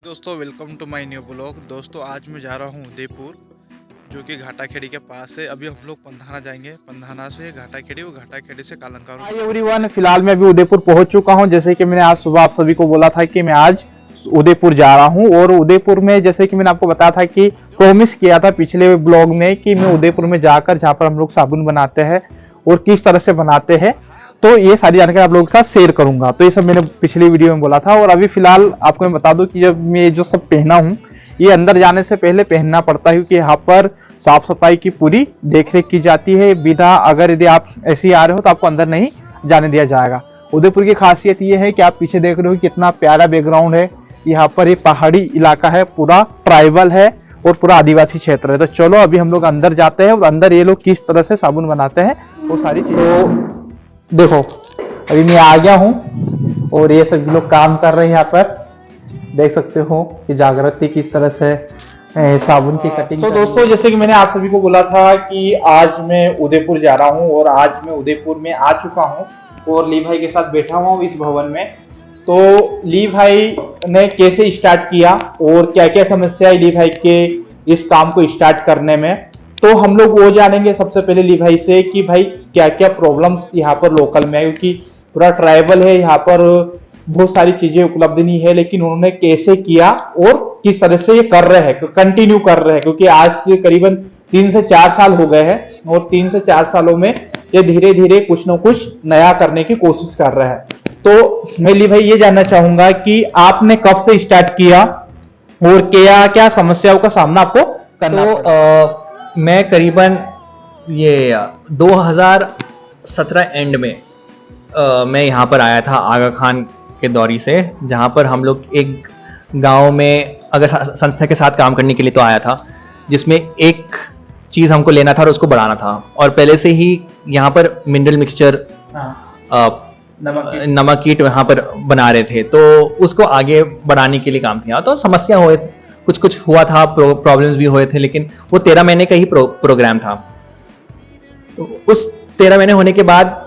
दोस्तों welcome to my new blog. दोस्तों आज मैं जा रहा हूँ उदयपुर, जो कि घाटा खेड़ी के पास है। अभी हम लोग पंधाना जाएंगे, पंधाना से घाटा खेड़ी और घाटा खेड़ी से कालंकार। हाय एवरीवन, फिलहाल मैं अभी उदयपुर पहुंच चुका हूं। जैसे कि मैंने आज सुबह आप सभी को बोला था कि मैं आज उदयपुर जा रहा हूं, और उदयपुर में जैसे कि मैंने आपको बताया था कि प्रॉमिस किया था पिछले ब्लॉग में कि मैं उदयपुर में जाकर, जहां पर हम लोग साबुन बनाते हैं और किस तरह से बनाते हैं, तो ये सारी जानकारी आप लोगों के साथ शेयर करूंगा। तो ये सब मैंने पिछली वीडियो में बोला था। और अभी फिलहाल आपको मैं बता दूं कि जब मैं ये जो सब पहना हूं, ये अंदर जाने से पहले पहनना पड़ता है, क्योंकि यहाँ पर साफ सफाई की पूरी देखरेख की जाती है। बिना अगर यदि आप ऐसे ही आ रहे हो तो आपको अंदर नहीं जाने दिया जाएगा। उदयपुर की खासियत ये है कि आप पीछे देख रहे हो कितना प्यारा बैकग्राउंड है। यहाँ पर एक पहाड़ी इलाका है, पूरा ट्राइबल है और पूरा आदिवासी क्षेत्र है। तो चलो अभी हम लोग अंदर जाते हैं और अंदर ये लोग किस तरह से साबुन बनाते हैं वो सारी चीजें। तो देखो अभी मैं आ गया हूँ और ये सभी लोग काम कर रहे हैं। यहाँ पर देख सकते हो कि जागृति किस तरह से साबुन की कटिंग। तो दोस्तों जैसे कि मैंने आप सभी को बोला था कि आज मैं उदयपुर जा रहा हूँ, और आज मैं उदयपुर में आ चुका हूँ और ली भाई के साथ बैठा हुआ हूँ इस भवन में। तो ली भाई ने कैसे स्टार्ट किया और क्या क्या समस्या है ली भाई के इस काम को स्टार्ट करने में, तो हम लोग वो जानेंगे सबसे पहले ली भाई से कि भाई क्या क्या प्रॉब्लम्स यहाँ पर लोकल में है। क्योंकि पूरा ट्राइबल है, यहाँ पर बहुत सारी चीजें उपलब्ध नहीं है, लेकिन उन्होंने कैसे किया और किस तरह से ये कर रहे हैं, कंटिन्यू कर रहे हैं। क्योंकि आज से करीबन 3 से 4 साल हो गए हैं और 3 से 4 सालों में ये धीरे धीरे कुछ न कुछ नया करने की कोशिश कर रहे हैं। तो मैं ली भाई ये जानना चाहूंगा कि आपने कब से स्टार्ट किया और क्या क्या समस्याओं का सामना आपको करना पड़ा? मैं करीबन ये 2017 एंड में मैं यहाँ पर आया था आगा खान के दौरी से, जहाँ पर हम लोग एक गांव में अगर संस्था के साथ काम करने के लिए तो आया था, जिसमें एक चीज़ हमको लेना था और उसको बढ़ाना था। और पहले से ही यहाँ पर मिनरल मिक्सचर नमक कीट यहाँ पर बना रहे थे, तो उसको आगे बढ़ाने के लिए काम था। तो समस्या हुए, कुछ हुआ था, प्रॉब्लम्स भी हुए थे, लेकिन वो 13 महीने का ही प्रोग्राम था। उस 13 महीने होने के बाद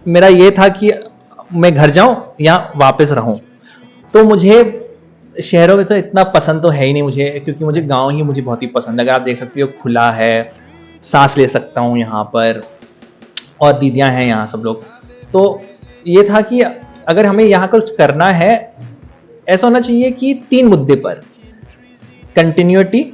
मेरा ये था कि मैं घर जाऊं या वापस रहूं। तो मुझे शहरों में तो इतना पसंद तो है ही नहीं मुझे, क्योंकि मुझे गांव ही मुझे बहुत ही पसंद है। अगर आप देख सकते हो खुला है, सांस ले सकता हूं यहाँ पर, और दीदियां हैं यहाँ सब लोग। तो ये था कि अगर हमें यहाँ कुछ करना है, ऐसा होना चाहिए कि 3 मुद्दे पर कंटिन्यूटी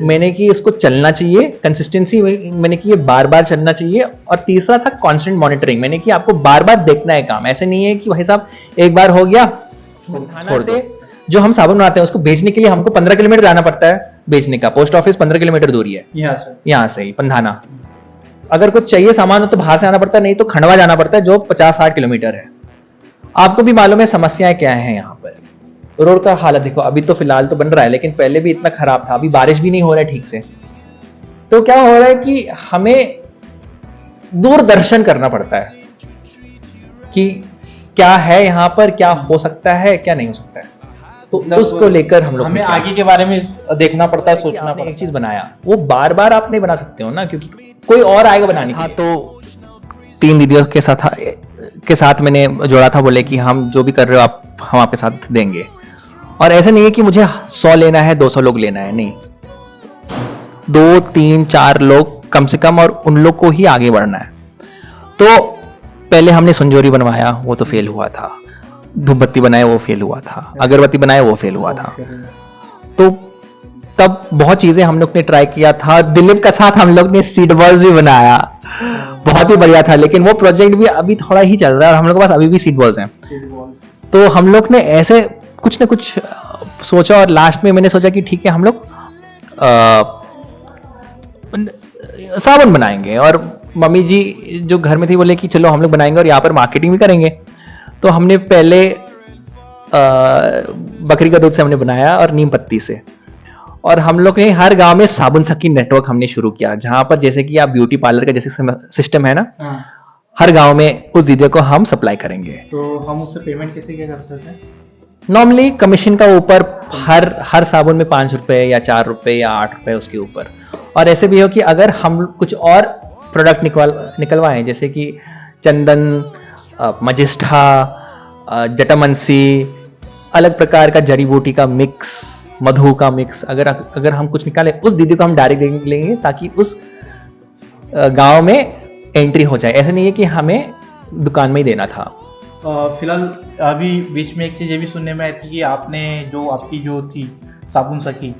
मैंने कि इसको चलना चाहिए, कंसिस्टेंसी मैंने कि ये बार बार चलना चाहिए, और तीसरा था कांस्टेंट मॉनिटरिंग। मैंने कि आपको बार बार देखना है काम, ऐसे नहीं है कि भाई साहब एक बार हो गया छोड़ दो। जो हम साबुन बनाते हैं उसको बेचने के लिए हमको 15 किलोमीटर जाना पड़ता है बेचने का। पोस्ट ऑफिस 15 किलोमीटर दूरी है यहाँ से ही पंधाना। अगर कुछ चाहिए सामान हो तो बाहर से आना पड़ता है, नहीं तो खंडवा जाना पड़ता है जो 50-60 किलोमीटर है। आपको भी मालूम है समस्याएं क्या है यहाँ पर। रोड का हालत देखो, अभी तो फिलहाल तो बन रहा है, लेकिन पहले भी इतना खराब था। अभी बारिश भी नहीं हो रहा है ठीक से। तो क्या हो रहा है कि हमें दूरदर्शन करना पड़ता है कि क्या है यहाँ पर, क्या हो सकता है, क्या नहीं हो सकता है। तो उसको लेकर हम लोग हमें आगे के बारे में देखना पड़ता है, सोचना पड़ता है। एक चीज बनाया, वो बार बार आप नहीं बना सकते हो ना, क्योंकि कोई और आएगा बनाने। हाँ, तो 3 दीदियों के साथ मैंने जोड़ा था। बोले कि हम जो भी कर रहे हो आप, हम आपके साथ देंगे। और ऐसा नहीं है कि मुझे 100 लेना है, 200 लोग लेना है, नहीं, 2, 3, 4 लोग कम से कम, और उन लोग को ही आगे बढ़ना है। तो पहले हमने संजोरी बनवाया, वो तो फेल हुआ था। धूपबत्ती बनाया, वो फेल हुआ था। अगरबत्ती बनाया, वो फेल हुआ था। तो तब बहुत चीजें हम लोग ने ट्राई किया था। दिलीप का साथ हम लोग ने सीड बॉल्स भी बनाया, बहुत ही बढ़िया था। लेकिन वो प्रोजेक्ट भी अभी थोड़ा ही चल रहा है और हम लोग के पास अभी भी सीड बॉल्स हैं। तो हम लोग ने ऐसे कुछ ना कुछ सोचा, और लास्ट में मैंने सोचा कि ठीक है हम लोग साबुन बनाएंगे। और मम्मी जी जो घर में थी बोले कि चलो हम लोग बनाएंगे और यहाँ पर मार्केटिंग भी करेंगे। तो हमने पहले बकरी का दूध से हमने बनाया और नीम पत्ती से। और हम लोग ने हर गांव में साबुन सखी नेटवर्क हमने शुरू किया, जहां पर जैसे कि आप ब्यूटी पार्लर का जैसे सिस्टम है ना, हर गांव में उस दीदी को हम सप्लाई करेंगे। तो हम उससे पेमेंट कैसे क्या करते थे? नॉर्मली कमीशन का ऊपर हर साबुन में 5 रुपए या 4 रुपए या 8 रुपए उसके ऊपर। और ऐसे भी हो कि अगर हम कुछ और प्रोडक्ट निकलवाएं, जैसे कि चंदन, मजिस्ठा, जटामंसी, अलग प्रकार का जड़ी बूटी का मिक्स, मधु का मिक्स, अगर हम कुछ निकालें, उस दीदी को हम डायरेक्ट लेंगे ताकि उस गांव में एंट्री हो जाए। ऐसा नहीं है कि हमें दुकान में ही देना था। फिलहाल अभी बीच में एक चीज़ ये भी सुनने में आई थी कि आपने जो आपकी जो थी साबुन सखी,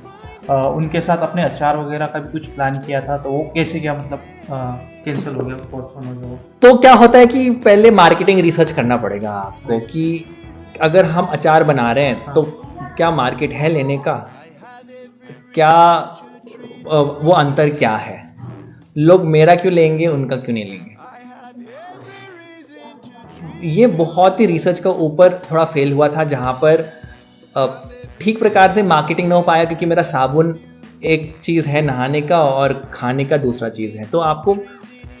उनके साथ अपने अचार वगैरह का भी कुछ प्लान किया था, तो वो कैसे क्या मतलब कैंसिल हो गया, पोस्टपोन हो गया? तो क्या होता है कि पहले मार्केटिंग रिसर्च करना पड़ेगा आपको कि अगर हम अचार बना रहे हैं तो क्या मार्केट है लेने का, क्या वो अंतर क्या है, लोग मेरा क्यों लेंगे, उनका क्यों नहीं लेंगे। ये बहुत ही रिसर्च का ऊपर थोड़ा फेल हुआ था, जहां पर ठीक प्रकार से मार्केटिंग ना हो पाया, क्योंकि मेरा साबुन एक चीज़ है नहाने का और खाने का दूसरा चीज़ है। तो आपको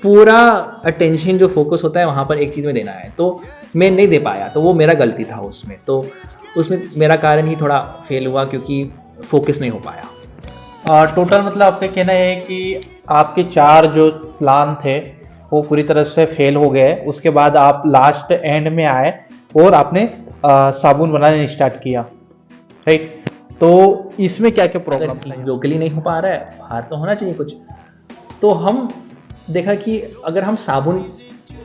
पूरा अटेंशन जो फोकस होता है वहाँ पर एक चीज़ में देना है, तो मैं नहीं दे पाया, तो वो मेरा गलती था उसमें। तो उसमें मेरा कारण ही थोड़ा फेल हुआ क्योंकि फोकस नहीं हो पाया। टोटल मतलब आपका कहना है कि आपके 4 जो प्लान थे वो पूरी तरह से फेल हो गए। उसके बाद आप लास्ट एंड में आए और आपने साबुन बनाने स्टार्ट किया, राइट? तो इसमें क्या क्या प्रॉब्लम था? लोकली नहीं हो पा रहा है, बाहर तो होना चाहिए कुछ। तो हम देखा कि अगर हम साबुन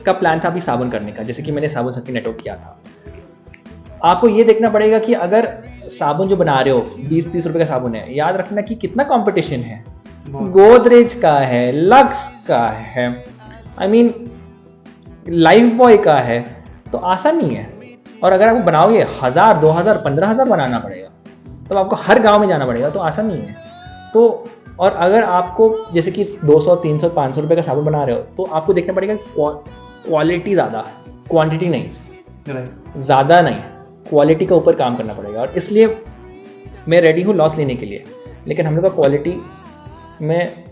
का प्लान था अभी साबुन करने का, जैसे कि मैंने साबुन सखी नेटवर्क किया था। आपको ये देखना पड़ेगा कि अगर साबुन जो बना रहे हो 20-30 रुपए का साबुन है, याद रखना कि कितना कंपटीशन है। गोदरेज का है, लक्स का है, आई मीन लाइफ बॉय का है, तो आसान नहीं है। और अगर आप बनाओगे 1000, 2000, 15000 बनाना पड़ेगा, तो आपको हर गांव में जाना पड़ेगा, तो आसान नहीं है। तो और अगर आपको जैसे कि 200, 300, 500 रुपए का साबुन बना रहे हो, तो आपको देखना पड़ेगा क्वालिटी ज़्यादा, क्वांटिटी नहीं, ज़्यादा नहीं, क्वालिटी का ऊपर काम करना पड़ेगा। और इसलिए मैं रेडी हूँ लॉस लेने के लिए, लेकिन हम लोग का क्वालिटी में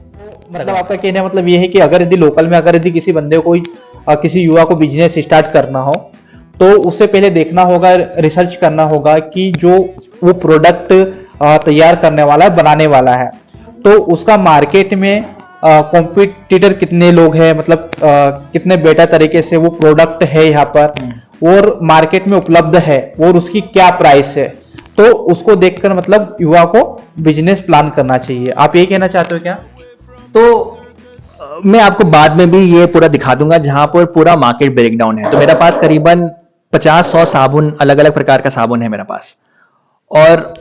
मतलब आपका कहना मतलब ये है कि अगर यदि लोकल में अगर यदि किसी बंदे को किसी युवा को बिजनेस स्टार्ट करना हो, तो उससे पहले देखना होगा, रिसर्च करना होगा कि जो वो प्रोडक्ट तैयार करने वाला है, बनाने वाला है, तो उसका मार्केट में कॉम्पिटिटर कितने लोग हैं, मतलब कितने बेटर तरीके से वो प्रोडक्ट है यहाँ पर और मार्केट में उपलब्ध है और उसकी क्या प्राइस है, तो उसको देखकर मतलब युवा को बिजनेस प्लान करना चाहिए। आप यही कहना चाहते हो क्या? तो मैं आपको बाद में भी ये पूरा दिखा दूंगा जहां पर पूरा मार्केट ब्रेकडाउन है। तो मेरे पास करीबन 50-100 साबुन, अलग अलग प्रकार का साबुन है मेरे पास। और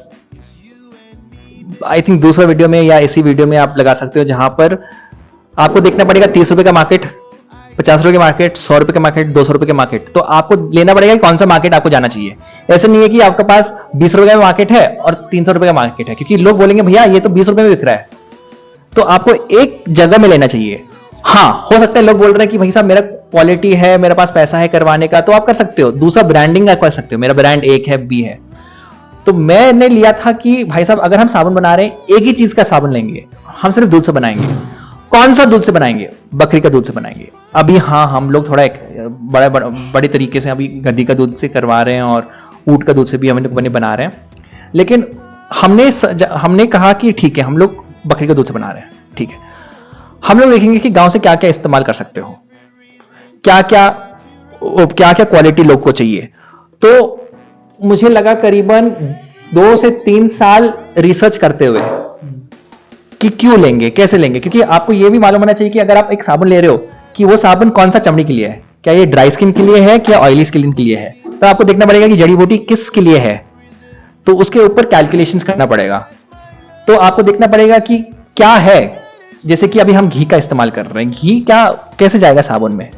आई थिंक दूसरा वीडियो में या इसी वीडियो में आप लगा सकते हो, जहां पर आपको देखना पड़ेगा 30 रुपए का मार्केट, 50 रुपए का मार्केट, 100 रुपए का मार्केट, 200 रुपए का मार्केट। तो आपको लेना पड़ेगा कि कौन सा मार्केट आपको जाना चाहिए। ऐसा नहीं है कि आपके पास 20 रुपए का मार्केट है और 300 रुपए का मार्केट है, क्योंकि लोग बोलेंगे भैया ये तो 20 रुपए में बिक रहा है। तो आपको एक जगह में लेना चाहिए। हाँ, हो सकता है लोग बोल रहे हैं कि भाई साहब मेरा क्वालिटी है, मेरे पास पैसा है करवाने का, तो आप कर सकते हो, दूसरा ब्रांडिंग आप कर सकते हो। मेरा ब्रांड एक है, बी है। तो मैंने लिया था कि भाई साहब अगर हम साबुन बना रहे हैं, एक ही चीज का साबुन लेंगे, हम सिर्फ दूध से बनाएंगे। कौन सा दूध से बनाएंगे? बकरी का दूध से बनाएंगे। अभी हाँ, हम लोग थोड़ा बड़े तरीके से अभी गद्दी का दूध से करवा रहे हैं और ऊंट का दूध से भी हम लोग बना रहे हैं। लेकिन हमने कहा कि ठीक है, हम लोग बकरी का दूध से बना रहे हैं, ठीक है। हम लोग देखेंगे कि गांव से क्या क्या इस्तेमाल कर सकते हो, क्या क्या क्वालिटी लोग को चाहिए। तो मुझे लगा करीबन 2 से 3 साल रिसर्च करते हुए कि क्यों लेंगे, कैसे लेंगे। क्योंकि आपको यह भी मालूम होना चाहिए कि अगर आप एक साबुन ले रहे हो कि वो साबुन कौन सा चमड़ी के लिए है, क्या ये ड्राई स्किन के लिए है, क्या ऑयली स्किन के लिए है। तो आपको देखना पड़ेगा कि जड़ी बूटी किस के लिए है, तो उसके ऊपर कैलकुलेशंस करना पड़ेगा। तो आपको देखना पड़ेगा कि क्या है। जैसे कि अभी हम घी का इस्तेमाल कर रहे हैं, घी क्या कैसे जाएगा साबुन में।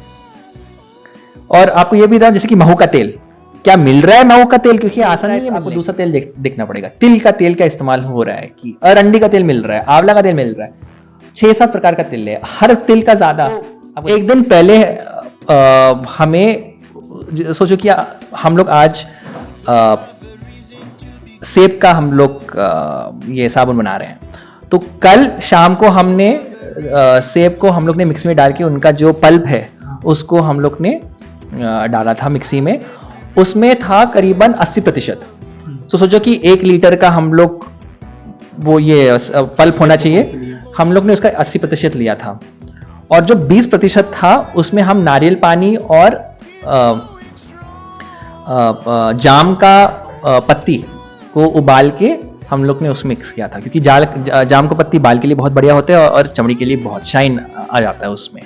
और आपको यह भी था जैसे कि महू का तेल, क्या मिल रहा है महू का तेल, क्योंकि आसान नहीं है, आपको दूसरा तेल देखना पड़ेगा। तिल का तेल क्या इस्तेमाल हो रहा है, कि अरंडी का तेल मिल रहा है, आंवला का तेल मिल रहा है, 6-7 प्रकार का तेल है, हर तेल का ज्यादा। एक दिन पहले हमें सोचो कि हम लोग आज सेब का हम लोग ये साबुन बना रहे हैं, तो कल शाम को हमने सेब को हम लोग ने मिक्सी में डाल के उनका जो पल्प है उसको हम लोग ने डाला था मिक्सी में। उसमें था करीबन 80%। तो सोचो कि 1 लीटर का हम लोग वो ये पल्प होना चाहिए, हम लोग ने उसका 80% लिया था। और जो 20% था उसमें हम नारियल पानी और जाम का पत्ती को उबाल के हम लोग ने उसमें मिक्स किया था, क्योंकि जाम का पत्ती बाल के लिए बहुत बढ़िया होता है और चमड़ी के लिए बहुत शाइन आ जाता है उसमें।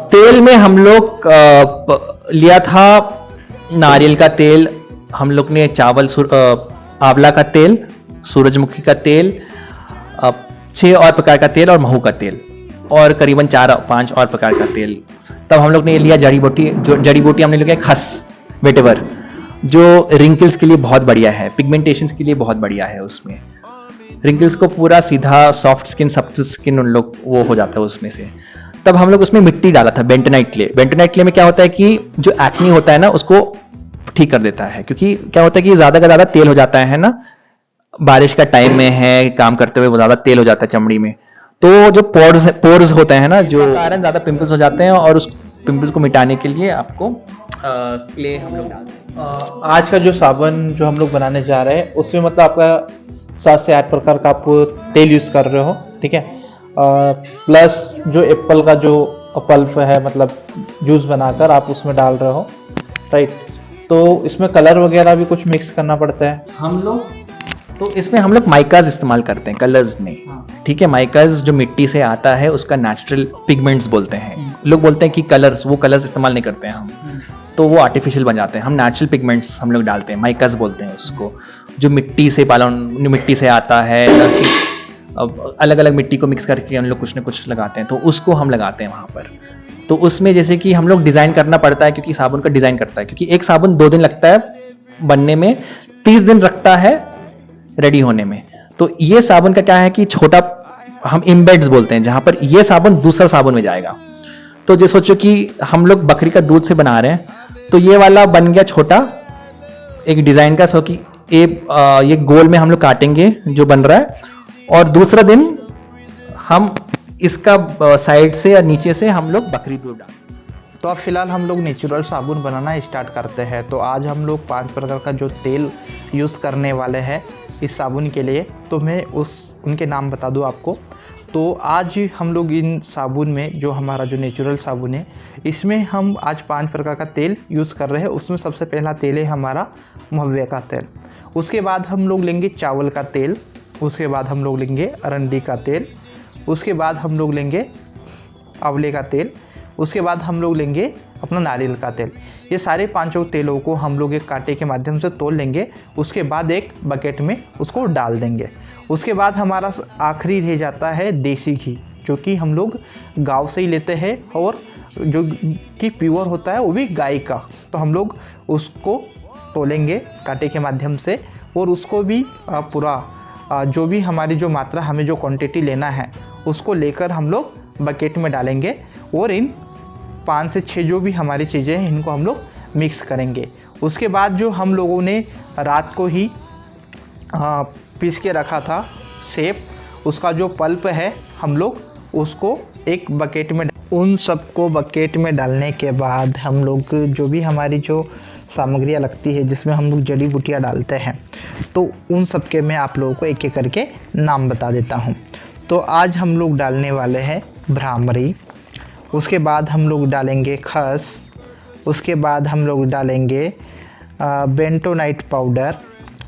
तेल में हम लोग लिया था नारियल का तेल, हम लोग ने आंवला का तेल, सूरजमुखी का तेल, 6 और प्रकार का तेल और महू का तेल, और करीबन 4-5 और प्रकार का तेल। तब हम लोग ने लिया जड़ी बूटी हमने लिया खस वेटेवर, जो रिंकल्स के लिए बहुत बढ़िया है, पिगमेंटेशंस के लिए बहुत बढ़िया है। उसमें रिंकल्स को पूरा सीधा सॉफ्ट स्किन सप्टल स्किन उन लोग वो हो जाता है उसमें से। तब हम लोग उसमें मिट्टी डाला था, बेंटोनाइट क्ले। बेंटोनाइट क्ले में क्या होता है कि जो एक्ने होता है ना उसको ठीक कर देता है, क्योंकि क्या होता है कि ज्यादा का ज्यादा तेल हो जाता है ना, बारिश का टाइम में है, काम करते हुए ज्यादा तेल हो जाता है चमड़ी में, तो जो पोर्स होते हैं ना, जो कारण ज्यादा पिंपल्स हो जाते हैं, और उस पिंपल्स को मिटाने के लिए आपको क्ले हम लोग डालते हैं। आज का जो साबुन जो हम लोग बनाने जा रहे हैं उसमें मतलब आपका 7 से 8 प्रकार का आप तेल यूज कर रहे हो, ठीक है। प्लस जो एप्पल का जो पल्प है मतलब जूस बनाकर आप उसमें डाल रहे हो, राइट। तो इसमें कलर वगैरह भी कुछ मिक्स करना पड़ता है हम लोग, तो इसमें हम लोग माइकाज इस्तेमाल करते हैं कलर्स में, ठीक है। माइकाज जो मिट्टी से आता है उसका नेचुरल पिगमेंट्स बोलते हैं। लोग बोलते हैं कि कलर्स, वो कलर्स इस्तेमाल नहीं करते हैं हम, तो वो आर्टिफिशियल बन जाते हैं। हम नेचुरल पिगमेंट्स हम लोग डालते हैं, माइकाज बोलते हैं उसको, जो मिट्टी से आता है। अलग अलग मिट्टी को मिक्स करके हम लोग कुछ ना कुछ लगाते हैं, तो उसको हम लगाते हैं वहाँ पर। तो उसमें जैसे कि हम लोग डिज़ाइन करना पड़ता है, क्योंकि साबुन का डिज़ाइन करता है, क्योंकि एक साबुन 2 दिन लगता है बनने में, 30 दिन रखता है रेडी होने में। तो ये साबुन का क्या है कि छोटा, हम इम्बेड्स बोलते हैं, जहां पर ये साबुन दूसरा साबुन में जाएगा। तो जो सोचो कि हम लोग बकरी का दूध से बना रहे हैं, तो ये वाला बन गया छोटा एक डिजाइन का, सो कि ये गोल में हम लोग काटेंगे जो बन रहा है, और दूसरा दिन हम इसका साइड से या नीचे से हम लोग बकरी दूध डालेंगे। तो अब फिलहाल हम लोग नेचुरल साबुन बनाना स्टार्ट करते हैं। तो आज हम लोग 5 प्रकार का जो तेल यूज़ करने वाले हैं इस साबुन के लिए, तो मैं उनके नाम बता दूं आपको। तो आज हम लोग इन साबुन में, जो हमारा जो नेचुरल साबुन है, इसमें हम आज 5 प्रकार का तेल यूज़ कर रहे हैं। उसमें सबसे पहला तेल है हमारा महवे का तेल, उसके बाद हम लोग लेंगे चावल का तेल, उसके बाद हम लोग लेंगे अरंडी का तेल, उसके बाद हम लोग लेंगे आंवले का तेल, उसके बाद हम लोग लेंगे अपना नारियल का तेल। ये सारे 5 तेलों को हम लोग एक कांटे के माध्यम से तोल लेंगे, उसके बाद एक बकेट में उसको डाल देंगे। उसके बाद हमारा आखिरी रह जाता है देसी घी, जो कि हम लोग गांव से ही लेते हैं, और जो कि प्योर होता है वो भी गाय का। तो हम लोग उसको तोलेंगे कांटे के माध्यम से, और उसको भी पूरा जो भी हमारी जो मात्रा, हमें जो क्वांटिटी लेना है उसको लेकर हम लोग बकेट में डालेंगे, और इन 5 से 6 जो भी हमारी चीज़ें हैं इनको हम लोग मिक्स करेंगे। उसके बाद जो हम लोगों ने रात को ही पीस के रखा था सेब, उसका जो पल्प है हम लोग उसको एक बकेट में, उन सबको बकेट में डालने के बाद हम लोग जो भी हमारी जो सामग्रियाँ लगती है जिसमें हम लोग जड़ी बूटियाँ डालते हैं, तो उन सब के मैं आप लोगों को एक एक करके नाम बता देता हूँ। तो आज हम लोग डालने वाले हैं भ्रामरी, उसके बाद हम लोग डालेंगे खस, उसके बाद हम लोग डालेंगे बेंटोनाइट पाउडर,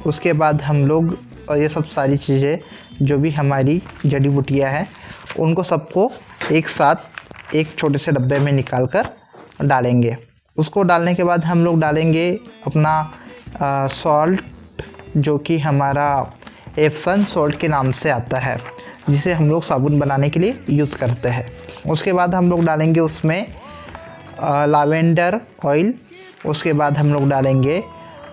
उसके बाद हम लोग ये सब सारी चीज़ें जो भी हमारी जड़ी बूटियाँ हैं उनको सबको एक साथ एक छोटे से डब्बे में निकाल कर डालेंगे। उसको डालने के बाद हम लोग डालेंगे अपना सॉल्ट, जो कि हमारा एप्सन सॉल्ट के नाम से आता है, जिसे हम लोग साबुन बनाने के लिए यूज़ करते हैं। उसके बाद हम लोग डालेंगे उसमें लावेंडर ऑयल, उसके बाद हम लोग डालेंगे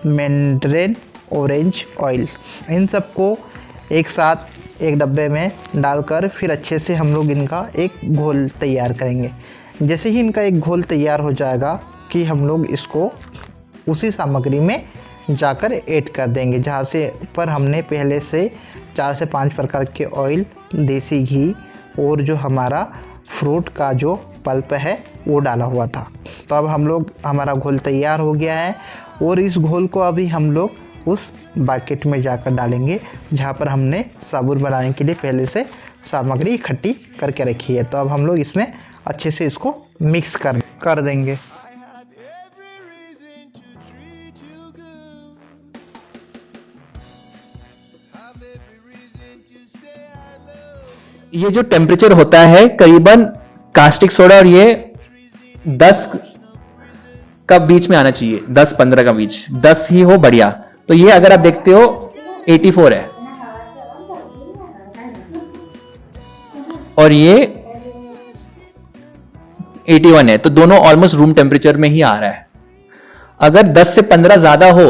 मैंड्रेन ऑरेंज ऑयल। इन सबको एक साथ एक डब्बे में डालकर फिर अच्छे से हम लोग इनका एक घोल तैयार करेंगे। जैसे ही इनका एक घोल तैयार हो जाएगा कि हम लोग इसको उसी सामग्री में जाकर ऐड कर देंगे, जहाँ से पर हमने पहले से 4 से 5 प्रकार के ऑयल, देसी घी और जो हमारा फ्रूट का जो पल्प है वो डाला हुआ था। तो अब हम लोग, हमारा घोल तैयार हो गया है, और इस घोल को अभी हम लोग उस बकेट में जाकर डालेंगे जहाँ पर हमने साबुन बनाने के लिए पहले से सामग्री इकट्ठी करके रखी है। तो अब हम लोग इसमें अच्छे से इसको मिक्स कर देंगे। ये जो टेम्परेचर होता है करीबन कास्टिक सोडा और ये 10 का बीच में आना चाहिए, 10-15 का बीच, 10 ही हो बढ़िया। तो ये अगर आप देखते हो 84 है और ये 81 है, तो दोनों ऑलमोस्ट रूम टेम्परेचर में ही आ रहा है। अगर 10 से 15 ज्यादा हो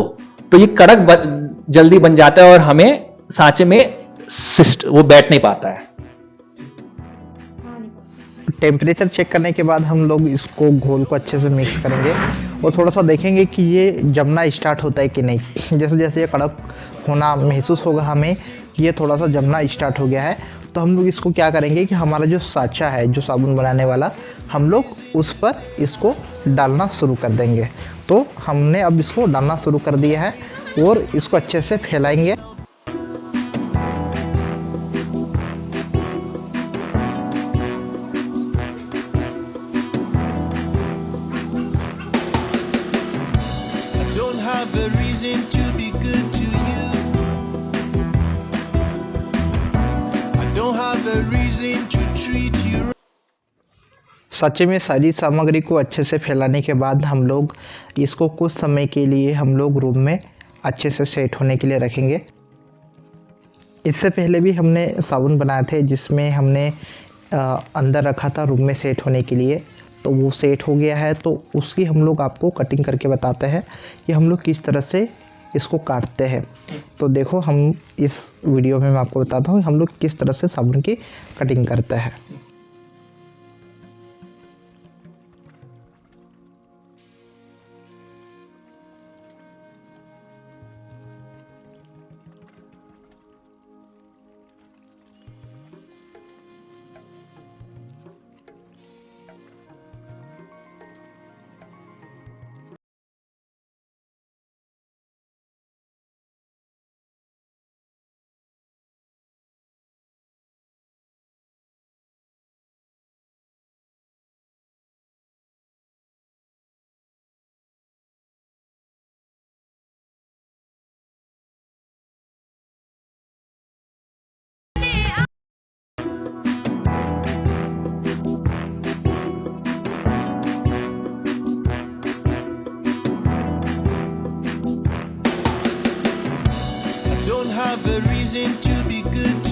तो ये कड़क जल्दी बन जाता है और हमें सांचे में वो बैठ नहीं पाता है। टेम्परेचर चेक करने के बाद हम लोग इसको घोल को अच्छे से मिक्स करेंगे और थोड़ा सा देखेंगे कि ये जमना स्टार्ट होता है कि नहीं। जैसे जैसे ये कड़क होना महसूस होगा हमें कि ये थोड़ा सा जमना स्टार्ट हो गया है, तो हम लोग इसको क्या करेंगे कि हमारा जो साँचा है, जो साबुन बनाने वाला, हम लोग उस पर इसको डालना शुरू कर देंगे। तो हमने अब इसको डालना शुरू कर दिया है और इसको अच्छे से फैलाएंगे। Don't have a reason to be good to you. I don't have a reason to treat you. साँचे में सारी सामग्री को अच्छे से फैलाने के बाद हम लोग इसको कुछ समय के लिए हम लोग रूम में अच्छे से सेट होने के लिए रखेंगे। इससे पहले भी हमने साबुन बनाए थे जिसमें हमने अंदर रखा था रूम में सेट होने के लिए, तो वो सेट हो गया है। तो उसकी हम लोग आपको कटिंग करके बताते हैं कि हम लोग किस तरह से इसको काटते हैं। तो देखो, हम इस वीडियो में मैं आपको बताता हूँ हम लोग किस तरह से साबुन की कटिंग करते हैं। I don't have a reason to be good